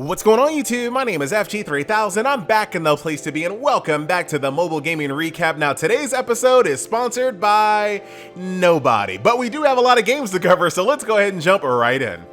What's going on YouTube? My name is FG3000, I'm back in the place to be and welcome back to the Mobile Gaming Recap. Now today's episode is sponsored by nobody, but we do have a lot of games to cover, so let's go ahead and jump right in.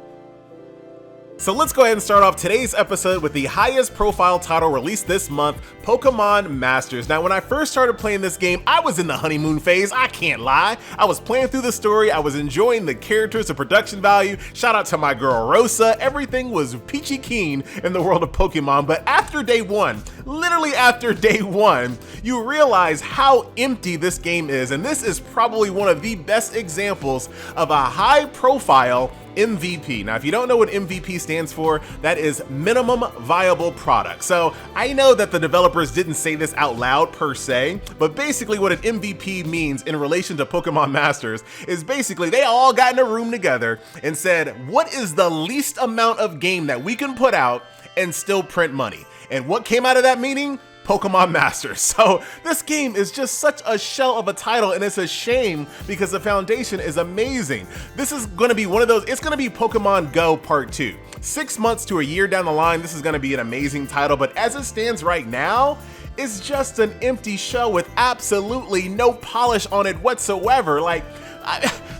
So let's go ahead and start off today's episode with the highest profile title released this month, Pokemon Masters. Now when I first started playing this game, I was in the honeymoon phase, I can't lie. I was playing through the story, I was enjoying the characters, the production value, shout out to my girl Rosa, everything was peachy keen in the world of Pokemon, but after day one, literally after day one, you realize how empty this game is, and this is probably one of the best examples of a high profile MVP. Now, if you don't know what MVP stands for, that is minimum viable product. So I know that the developers didn't say this out loud per se, but basically what an MVP means in relation to Pokemon Masters is basically they all got in a room together and said, what is the least amount of game that we can put out and still print money? And what came out of that meeting? Pokemon Masters. So this game is just such a shell of a title, and it's a shame because the foundation is amazing. This is going to be one of those, it's going to be Pokemon Go Part 2. 6 months to a year down the line, this is going to be an amazing title, but as it stands right now, it's just an empty shell with absolutely no polish on it whatsoever. Like,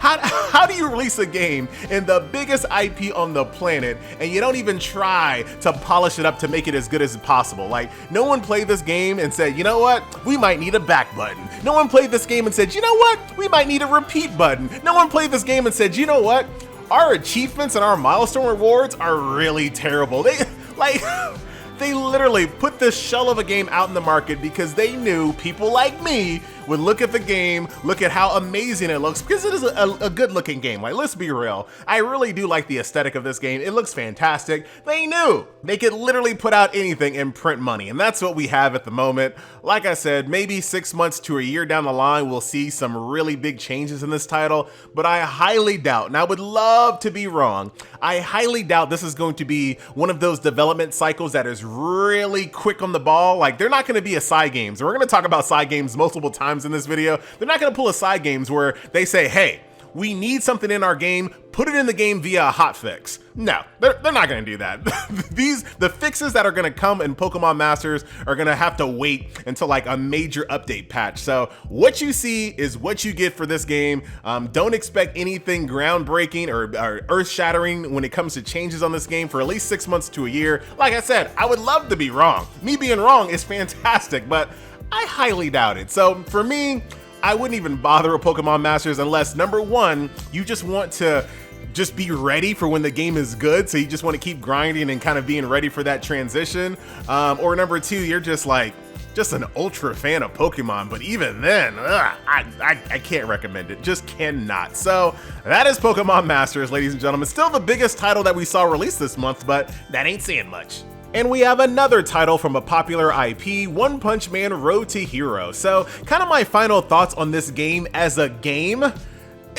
how do you release a game in the biggest IP on the planet and you don't even try to polish it up to make it as good as possible? Like, no one played this game and said, you know what, we might need a back button. No one played this game and said, you know what, we might need a repeat button. No one played this game and said, you know what, our achievements and our milestone rewards are really terrible. They literally put this shell of a game out in the market because they knew people like me would look at the game, look at how amazing it looks, because it is a good looking game. Like, let's be real. I really do like the aesthetic of this game. It looks fantastic. They knew they could literally put out anything and print money, and that's what we have at the moment. Like I said, maybe 6 months to a year down the line, we'll see some really big changes in this title, but I highly doubt, and I would love to be wrong, I highly doubt this is going to be one of those development cycles that is really quick on the ball. Like, they're not going to be a side games, and we're going to talk about side games multiple times in this video. They're not going to pull a side games where they say, hey, we need something in our game, put it in the game via a hotfix. No, they're not going to do that. The fixes that are going to come in Pokemon Masters are going to have to wait until like a major update patch. So what you see is what you get for this game. Don't expect anything groundbreaking or earth-shattering when it comes to changes on this game for at least 6 months to a year. Like I said, I would love to be wrong. Me being wrong is fantastic, but I highly doubt it. So for me, I wouldn't even bother with Pokemon Masters unless, number one, you just want to just be ready for when the game is good, so you just want to keep grinding and kind of being ready for that transition. Or number two, you're just an ultra fan of Pokemon, but even then, I can't recommend it, just cannot. So that is Pokemon Masters, ladies and gentlemen. Still the biggest title that we saw released this month, but that ain't saying much. And we have another title from a popular IP, One Punch Man Road to Hero. So kind of my final thoughts on this game as a game.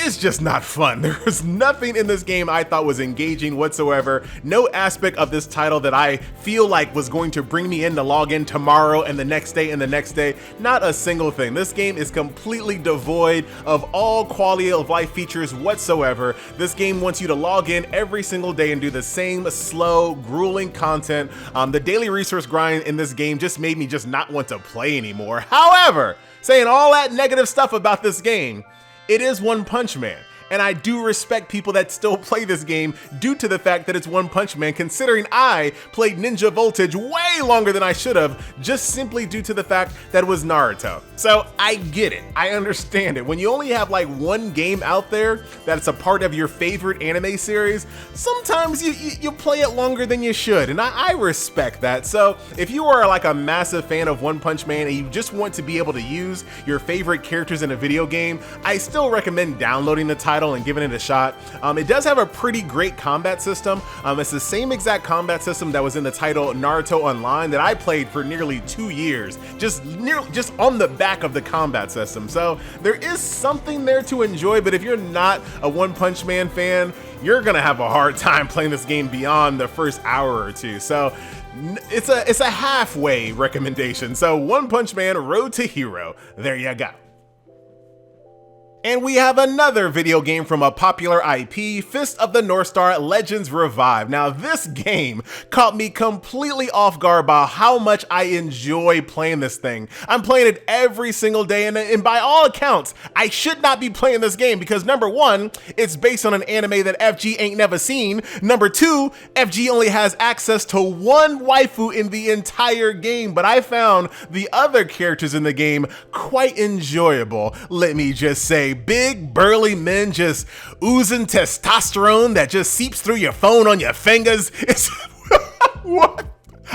It's just not fun. There was nothing in this game I thought was engaging whatsoever. No aspect of this title that I feel like was going to bring me in to log in tomorrow and the next day and the next day. Not a single thing. This game is completely devoid of all quality of life features whatsoever. This game wants you to log in every single day and do the same slow, grueling content. The daily resource grind in this game just made me just not want to play anymore. However, saying all that negative stuff about this game, it is One Punch Man, and I do respect people that still play this game due to the fact that it's One Punch Man, considering I played Ninja Voltage way longer than I should have, just simply due to the fact that it was Naruto. So I get it, I understand it. When you only have like one game out there that's a part of your favorite anime series, sometimes you play it longer than you should, and I respect that. So if you are like a massive fan of One Punch Man and you just want to be able to use your favorite characters in a video game, I still recommend downloading the title and giving it a shot. It does have a pretty great combat system. It's the same exact combat system that was in the title Naruto Online that I played for nearly 2 years, just on the back of the combat system. So there is something there to enjoy, but if you're not a One Punch Man fan, you're gonna have a hard time playing this game beyond the first hour or two. So it's a halfway recommendation. So One Punch Man Road to Hero, there you go. And we have another video game from a popular IP, Fist of the North Star Legends Revive. Now this game caught me completely off guard by how much I enjoy playing this thing. I'm playing it every single day, and by all accounts, I should not be playing this game because number one, it's based on an anime that FG ain't never seen. Number two, FG only has access to one waifu in the entire game, but I found the other characters in the game quite enjoyable. Let me just say, big burly men just oozing testosterone that just seeps through your phone on your fingers. It's what?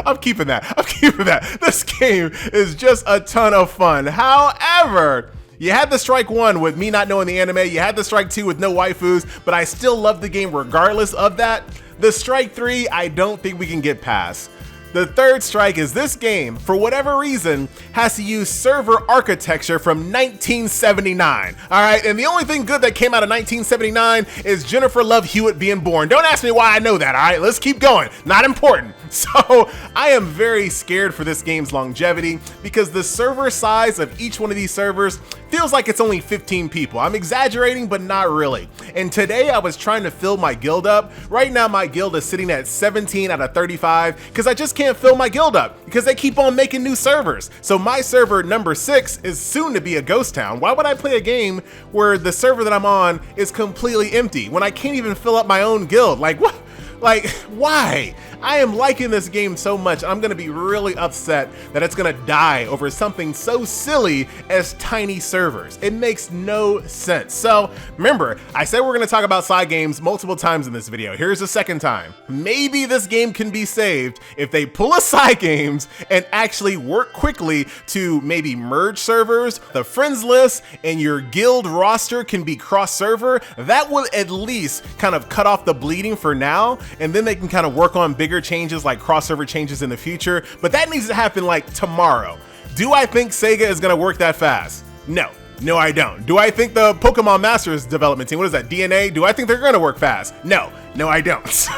I'm keeping that. This game is just a ton of fun. However, you had the strike one with me not knowing the anime, you had the strike two with no waifus, but I still love the game regardless of that. The strike three, I don't think we can get past. The third strike is this game, for whatever reason, has to use server architecture from 1979. All right, and the only thing good that came out of 1979 is Jennifer Love Hewitt being born. Don't ask me why I know that, all right? Let's keep going. Not important. So I am very scared for this game's longevity because the server size of each one of these servers feels like it's only 15 people. I'm exaggerating, but not really. And today I was trying to fill my guild up. Right now my guild is sitting at 17 out of 35 because I just can't fill my guild up because they keep on making new servers. So my server number 6 is soon to be a ghost town. Why would I play a game where the server that I'm on is completely empty when I can't even fill up my own guild? Like what? Like, why? I am liking this game so much, I'm gonna be really upset that it's gonna die over something so silly as tiny servers. It makes no sense. So, remember, I said we're gonna talk about side games multiple times in this video. Here's the second time. Maybe this game can be saved if they pull a side games and actually work quickly to maybe merge servers, the friends list, and your guild roster can be cross-server. That will at least kind of cut off the bleeding for now, and then they can kind of work on bigger changes like cross-server changes in the future, but that needs to happen like tomorrow. Do I think Sega is gonna work that fast? No. No, I don't. Do I think the Pokemon Masters development team, what is that, DNA? Do I think they're gonna work fast? No. No, I don't. So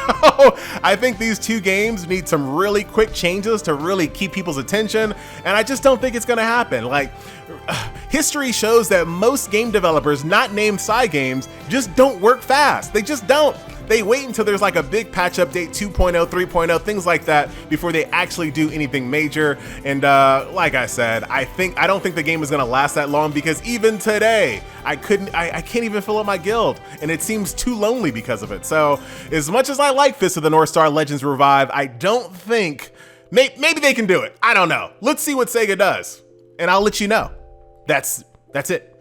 I think these two games need some really quick changes to really keep people's attention, and I just don't think it's gonna happen. Like, history shows that most game developers not named side games just don't work fast. They just don't. They wait until there's like a big patch update, 2.0, 3.0, things like that, before they actually do anything major. And like I said, I don't think the game is gonna last that long because even today, I can't even fill up my guild, and it seems too lonely because of it. So as much as I like Fist of the North Star Legends Revive, I don't think, maybe they can do it. I don't know. Let's see what Sega does, and I'll let you know. That's it.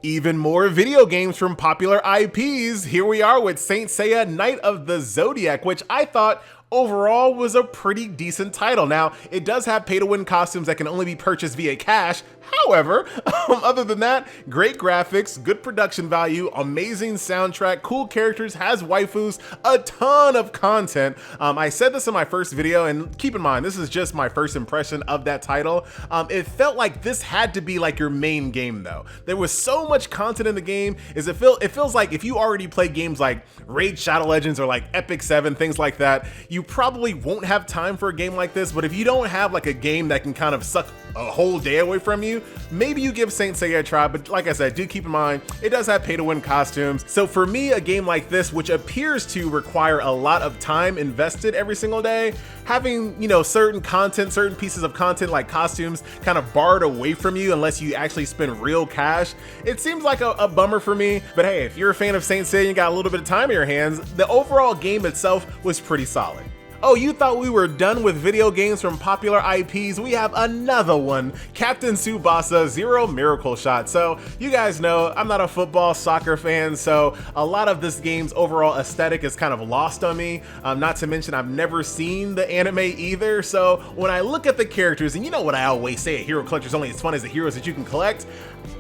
Even more video games from popular IPs. Here we are with Saint Seiya Knight of the Zodiac, which I thought overall was a pretty decent title. Now, it does have pay-to-win costumes that can only be purchased via cash. However, other than that, great graphics, good production value, amazing soundtrack, cool characters, has waifus, a ton of content. I said this in my first video, and keep in mind, this is just my first impression of that title. It felt like this had to be like your main game though. There was so much content in the game, it feels like if you already play games like Raid Shadow Legends or like Epic 7, things like that, you probably won't have time for a game like this. But if you don't have like a game that can kind of suck a whole day away from you, maybe you give Saint Seiya a try. But like I said, do keep in mind, it does have pay-to-win costumes. So for me, a game like this, which appears to require a lot of time invested every single day, having, you know, certain pieces of content like costumes kind of barred away from you unless you actually spend real cash, it seems like a bummer for me. But hey, if you're a fan of Saint Seiya and you got a little bit of time in your hands, the overall game itself was pretty solid. Oh, you thought we were done with video games from popular IPs? We have another one, Captain Tsubasa Zero Miracle Shot. So you guys know I'm not a football soccer fan, so a lot of this game's overall aesthetic is kind of lost on me. Not to mention I've never seen the anime either. So when I look at the characters, and you know what I always say, a hero collector's only as fun as the heroes that you can collect.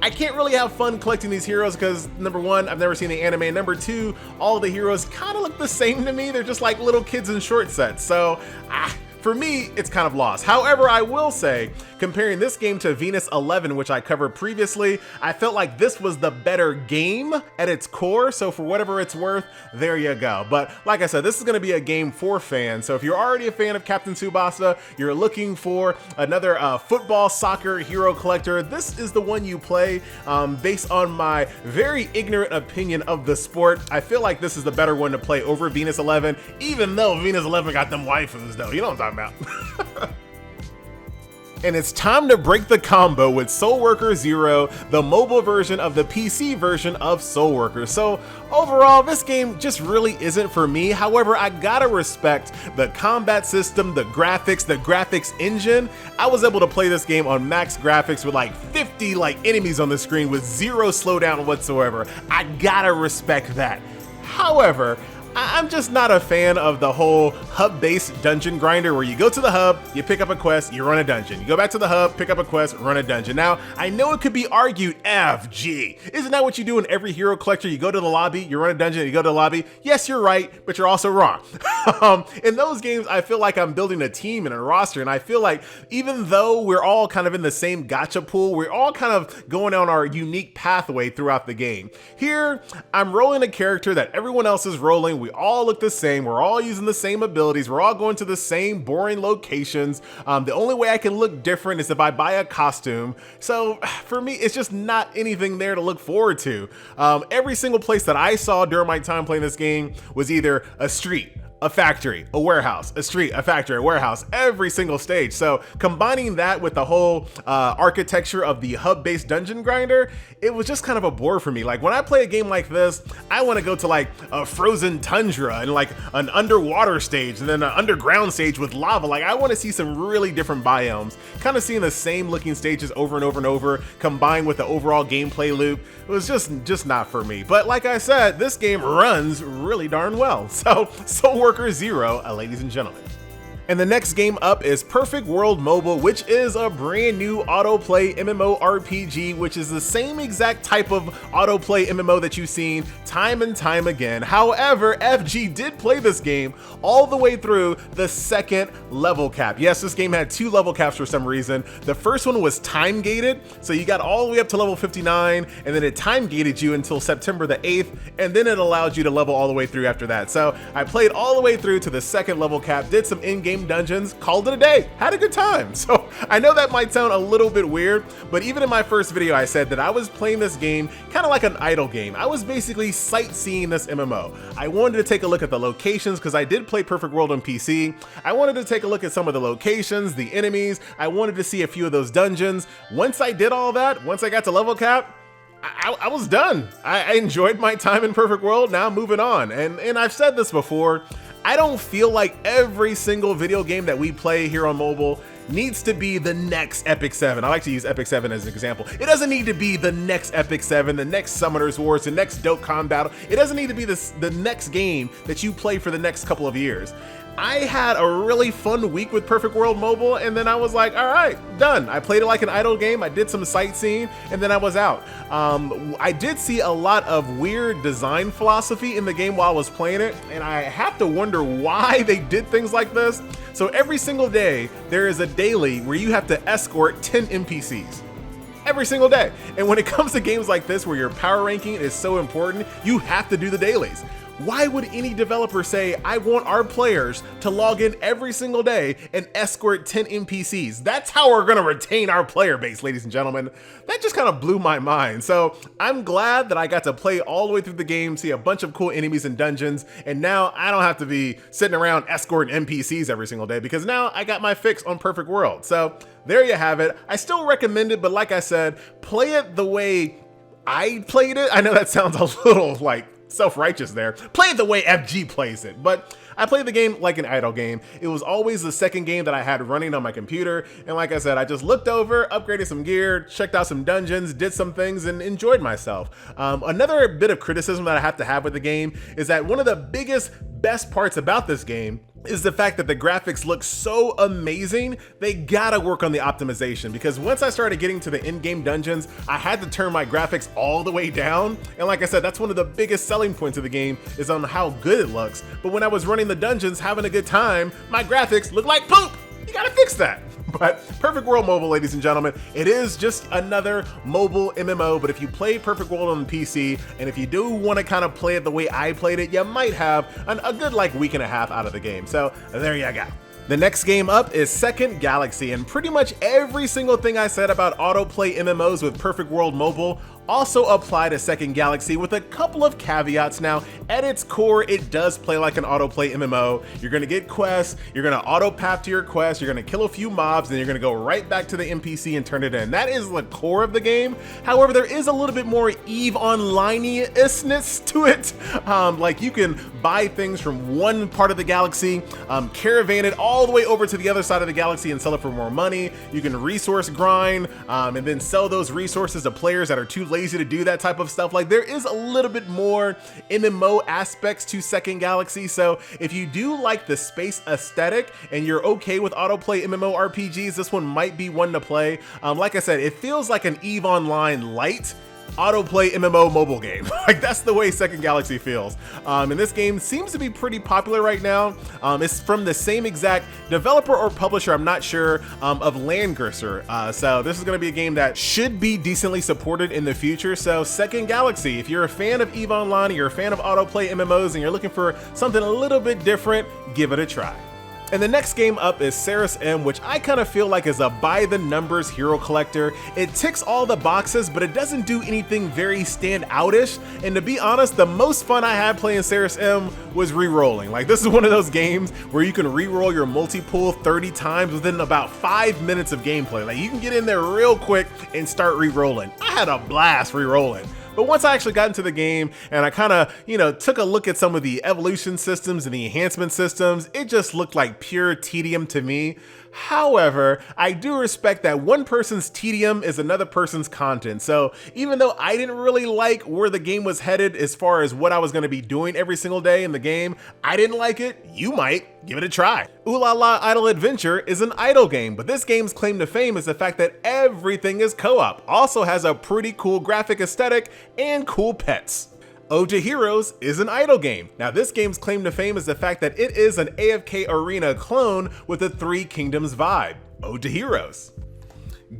I can't really have fun collecting these heroes because number one, I've never seen the anime, and number two, all the heroes kind of look the same to me. They're just like little kids in short sets. So for me, it's kind of lost. However, I will say, comparing this game to Venus 11, which I covered previously, I felt like this was the better game at its core. So for whatever it's worth, there you go. But like I said, this is going to be a game for fans. So if you're already a fan of Captain Tsubasa, you're looking for another football soccer hero collector, this is the one you play. Based on my very ignorant opinion of the sport, I feel like this is the better one to play over Venus 11, even though Venus 11 got them waifus though. You know what I'm talking about. And it's time to break the combo with Soulworker Zero, the mobile version of the PC version of Soulworker. So overall, this game just really isn't for me. However, I gotta respect the combat system, the graphics engine. I was able to play this game on max graphics with like 50 enemies on the screen with zero slowdown whatsoever. I gotta respect that. However, I'm just not a fan of the whole hub-based dungeon grinder where you go to the hub, you pick up a quest, you run a dungeon. You go back to the hub, pick up a quest, run a dungeon. Now, I know it could be argued, FG. Isn't that what you do in every hero collector? You go to the lobby, you run a dungeon, you go to the lobby. Yes, you're right, but you're also wrong. In those games, I feel like I'm building a team and a roster, and I feel like even though we're all kind of in the same gacha pool, we're all kind of going on our unique pathway throughout the game. Here, I'm rolling a character that everyone else is rolling. We all look the same. We're all using the same abilities. We're all going to the same boring locations. The only way I can look different is if I buy a costume. So for me, it's just not anything there to look forward to. Every single place that I saw during my time playing this game was either a street, a factory, a warehouse, a street, a factory, a warehouse, every single stage. So combining that with the whole architecture of the hub-based dungeon grinder, it was just kind of a bore for me. Like when I play a game like this, I want to go to like a frozen tundra and like an underwater stage and then an underground stage with lava. Like I want to see some really different biomes, kind of seeing the same looking stages over and over and over, combined with the overall gameplay loop. It was just not for me. But like I said, this game runs really darn well. So Soulworker Zero, ladies and gentlemen. And the next game up is Perfect World Mobile, which is a brand new autoplay MMORPG, which is the same exact type of autoplay MMO that you've seen time and time again. However, FG did play this game all the way through the second level cap. Yes, this game had 2 level caps for some reason. The first one was time gated, so you got all the way up to level 59, and then it time gated you until September the 8th, and then it allowed you to level all the way through after that. So I played all the way through to the second level cap, did some in-game dungeons, called it a day, had a good time. So I know that might sound a little bit weird, but even in my first video I said that I was playing this game kind of like an idle game. I was basically sightseeing this MMO. I wanted to take a look at the locations because I did play Perfect World on PC. I wanted to take a look at some of the locations, the enemies. I wanted to see a few of those dungeons. Once I did all that, once I got to level cap, I was done. I enjoyed my time in Perfect World. Now moving on. And I've said this before, I don't feel like every single video game that we play here on mobile needs to be the next Epic 7. I like to use Epic 7 as an example. It doesn't need to be the next Epic 7, the next Summoners Wars, the next Dokkan Battle. It doesn't need to be the next game that you play for the next couple of years. I had a really fun week with Perfect World Mobile, and then I was like, all right, done. I played it like an idle game. I did some sightseeing, and then I was out. I did see a lot of weird design philosophy in the game while I was playing it, and I have to wonder why they did things like this. So every single day, there is a daily where you have to escort 10 NPCs. Every single day. And when it comes to games like this where your power ranking is so important, you have to do the dailies. Why would any developer say, I want our players to log in every single day and escort 10 NPCs? That's how we're gonna retain our player base, ladies and gentlemen. That just kind of blew my mind. So I'm glad that I got to play all the way through the game, see a bunch of cool enemies and dungeons, and now I don't have to be sitting around escorting NPCs every single day because now I got my fix on Perfect World. So there you have it. I still recommend it, but like I said, play it the way I played it. I know that sounds a little like self-righteous there. Play it the way FG plays it, but I played the game like an idle game. It was always the second game that I had running on my computer, and like I said, I just looked over, upgraded some gear, checked out some dungeons, did some things, and enjoyed myself. Another bit of criticism that I have to have with the game is that one of the best parts about this game is the fact that the graphics look so amazing. They gotta work on the optimization, because once I started getting to the in-game dungeons, I had to turn my graphics all the way down. And like I said, that's one of the biggest selling points of the game, is on how good it looks. But when I was running the dungeons having a good time, my graphics look like poop. You gotta fix that. But Perfect World Mobile, ladies and gentlemen, it is just another mobile MMO, but if you play Perfect World on the PC, and if you do want to kind of play it the way I played it, you might have a good like week and a half out of the game. So there you go. The next game up is Second Galaxy, and pretty much every single thing I said about autoplay MMOs with Perfect World Mobile also apply to Second Galaxy with a couple of caveats. Now, at its core, it does play like an autoplay MMO. You're gonna get quests, you're gonna auto path to your quest, you're gonna kill a few mobs, and you're gonna go right back to the NPC and turn it in. That is the core of the game. However, there is a little bit more EVE Online-ishness to it. Like you can buy things from one part of the galaxy, caravan it all the way over to the other side of the galaxy and sell it for more money. You can resource grind and then sell those resources to players that are too lazy to do that type of stuff. Like there is a little bit more MMO aspects to Second Galaxy. So if you do like the space aesthetic and you're okay with autoplay MMORPGs, this one might be one to play. Like I said, it feels like an EVE Online light autoplay MMO mobile game. Like that's the way Second Galaxy feels. And this game seems to be pretty popular right now. It's from the same exact developer or publisher, I'm not sure, of Landgrasser. So this is gonna be a game that should be decently supported in the future. So Second Galaxy, if you're a fan of EVE Online, you're a fan of autoplay MMOs, and you're looking for something a little bit different, give it a try. And the next game up is Saris M, which I kind of feel like is a by-the-numbers hero collector. It ticks all the boxes, but it doesn't do anything very stand-out-ish. And to be honest, the most fun I had playing Saris M was re-rolling. Like this is one of those games where you can re-roll your multi-pool 30 times within about 5 minutes of gameplay. Like you can get in there real quick and start re-rolling. I had a blast re-rolling. But once I actually got into the game and I kind of, took a look at some of the evolution systems and the enhancement systems, it just looked like pure tedium to me. However, I do respect that one person's tedium is another person's content. So even though I didn't really like where the game was headed as far as what I was going to be doing every single day in the game, I didn't like it. You might give it a try. Ooh La La Idle Adventure is an idle game, but this game's claim to fame is the fact that everything is co-op. Also has a pretty cool graphic aesthetic and cool pets. Ode to Heroes is an idle game. Now this game's claim to fame is the fact that it is an AFK Arena clone with a Three Kingdoms vibe. Ode to Heroes.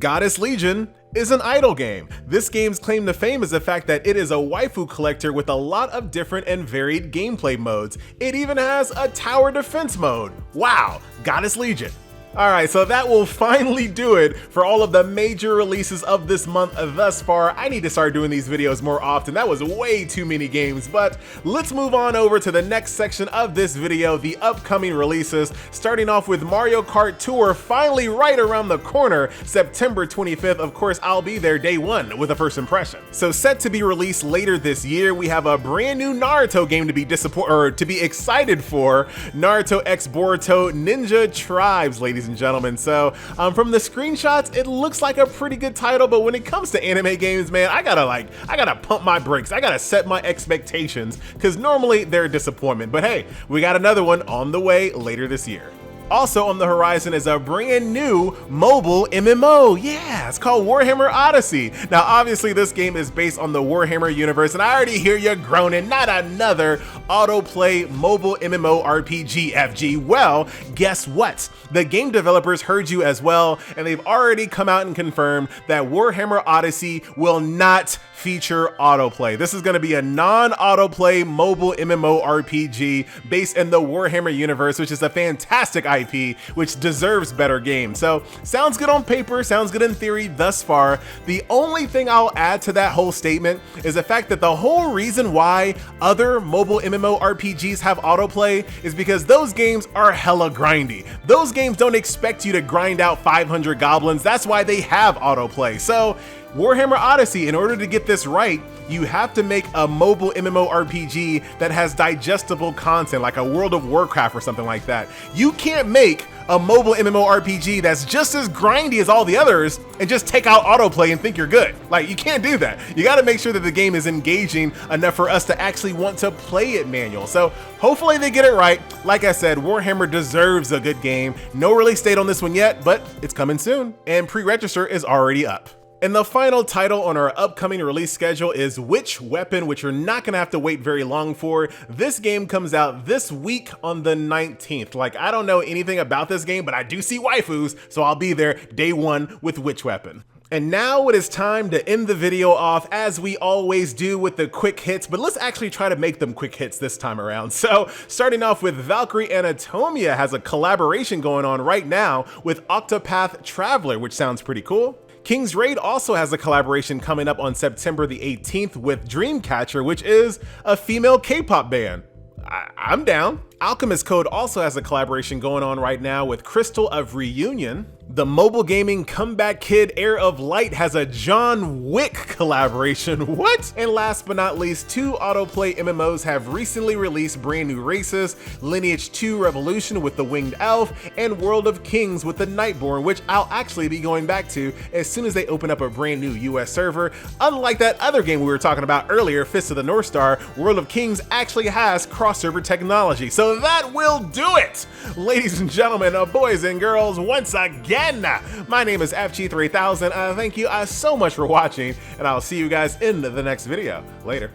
Goddess Legion is an idle game. This game's claim to fame is the fact that it is a waifu collector with a lot of different and varied gameplay modes. It even has a tower defense mode. Wow, Goddess Legion. Alright, so that will finally do it for all of the major releases of this month thus far. I need to start doing these videos more often. That was way too many games, but let's move on over to the next section of this video, the upcoming releases, starting off with Mario Kart Tour, finally right around the corner, September 25th. Of course, I'll be there day one with a first impression. So set to be released later this year, we have a brand new Naruto game to be excited for, Naruto X Boruto Ninja Tribes, ladies and gentlemen. So from the screenshots, it looks like a pretty good title, but when it comes to anime games, man, I gotta pump my brakes. I gotta set my expectations because normally they're a disappointment. But hey, we got another one on the way later this year. Also on the horizon is a brand new mobile MMO. Yeah, it's called Warhammer Odyssey. Now, obviously this game is based on the Warhammer universe, and I already hear you groaning, not another autoplay mobile MMO RPG, FG. Well, guess what? The game developers heard you as well, and they've already come out and confirmed that Warhammer Odyssey will not feature autoplay. This is going to be a non-autoplay mobile MMORPG based in the Warhammer universe, which is a fantastic IP, which deserves better games. So sounds good on paper, sounds good in theory thus far. The only thing I'll add to that whole statement is the fact that the whole reason why other mobile MMORPGs have autoplay is because those games are hella grindy. Those games don't expect you to grind out 500 goblins. That's why they have autoplay. So Warhammer Odyssey, in order to get this right, you have to make a mobile MMORPG that has digestible content, like a World of Warcraft or something like that. You can't make a mobile MMORPG that's just as grindy as all the others and just take out autoplay and think you're good. Like, you can't do that. You gotta make sure that the game is engaging enough for us to actually want to play it manual. So hopefully they get it right. Like I said, Warhammer deserves a good game. No release date on this one yet, but it's coming soon, and pre-register is already up. And the final title on our upcoming release schedule is Witch Weapon, which you're not gonna have to wait very long for. This game comes out this week on the 19th. Like, I don't know anything about this game, but I do see waifus, so I'll be there day one with Witch Weapon. And now it is time to end the video off as we always do with the quick hits, but let's actually try to make them quick hits this time around. So starting off with Valkyrie Anatomia has a collaboration going on right now with Octopath Traveler, which sounds pretty cool. King's Raid also has a collaboration coming up on September the 18th with Dreamcatcher, which is a female K-pop band. I'm down. Alchemist Code also has a collaboration going on right now with Crystal of Reunion. The mobile gaming comeback kid Air of Light has a John Wick collaboration. What? And last but not least, two autoplay MMOs have recently released brand new races: Lineage 2 Revolution with the Winged Elf and World of Kings with the Nightborn, which I'll actually be going back to as soon as they open up a brand new US server. Unlike that other game we were talking about earlier, Fist of the North Star, World of Kings actually has cross-server technology. So that will do it! Ladies and gentlemen, boys and girls, once again, my name is FG3000. Thank you so much for watching, and I'll see you guys in the next video. Later.